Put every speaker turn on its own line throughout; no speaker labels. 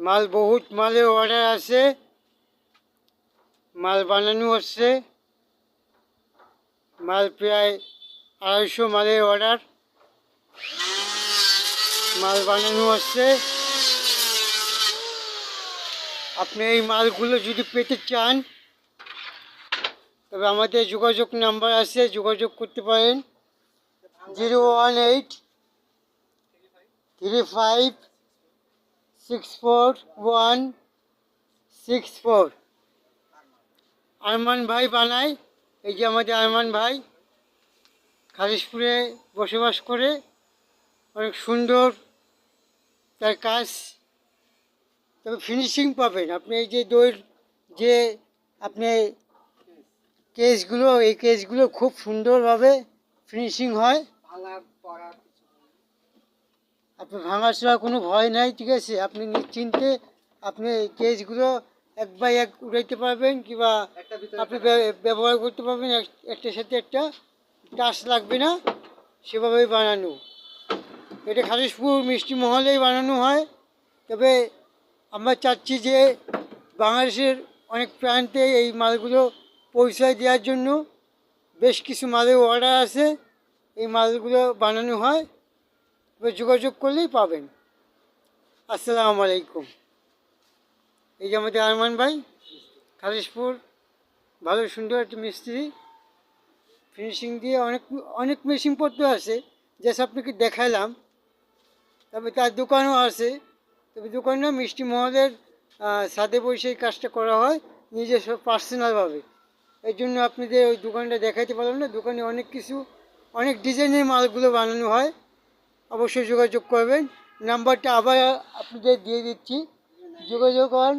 মাল বহুত মালের অর্ডার আছে, মাল বানানো হচ্ছে। মাল প্রায় 250 মালের অর্ডার, মাল বানানো হচ্ছে। আপনি এই মালগুলো যদি পেতে চান তবে আমাদের যোগাযোগ নাম্বার আছে, যোগাযোগ করতে পারেন। 01835641664। আরমান ভাই বানায়। এই যে আমাদের আরমান ভাই খালিশপুরে বসবাস করে, অনেক সুন্দর তার কাজ। তবে ফিনিশিং পাবেন আপনি। এই যে দইয়ের যে আপনি কেসগুলো, এই কেসগুলো খুব সুন্দরভাবে ফিনিশিং হয়। আপনি ভাঙাচোরা কোনো ভয় নাই, ঠিক আছে? আপনি নিশ্চিন্তে আপনি এই কেসগুলো এক বাই এক উড়াইতে পারবেন, কিংবা আপনি ব্যবহার করতে পারবেন। একটার সাথে একটা টাচ লাগবে না, সেভাবেই বানানো। এটা খালিশপুর মিষ্টি মহলেই বানানো হয়। তবে আমরা চাচ্ছি যে বাংলাদেশের অনেক প্রান্তে এই মালগুলো পৌঁছায় দেওয়ার জন্য বেশ কিছু মালের অর্ডার আছে। এই মালগুলো বানানো হয়, তবে যোগাযোগ করলেই পাবেন। আসসালামু আলাইকুম। এই যে আমাদের আরমান ভাই, খালিশপুর, ভালো সুন্দর একটা মিস্ত্রি, ফিনিশিং দিয়ে অনেক অনেক মেশিনপত্র আছে, জাস্ট আপনাকে দেখাইলাম। তবে তার দোকানও আছে। তবে দোকানেও মিষ্টি মহলের ছাদে বসে এই কাজটা করা হয় নিজস্ব পার্সোনালভাবে। এই জন্য আপনাদের ওই দোকানটা দেখাইতে পারলাম না। দোকানে অনেক কিছু, অনেক ডিজাইনের মালগুলো বানানো হয়। অবশ্যই যোগাযোগ করবেন। নাম্বারটা আবার আপনাদের দিয়ে দিচ্ছি, যোগাযোগ করেন।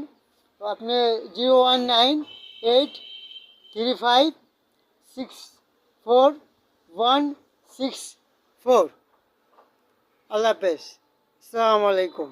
আপনি 01983564164। আল্লাহ হাফেজ, আসসালামু আলাইকুম।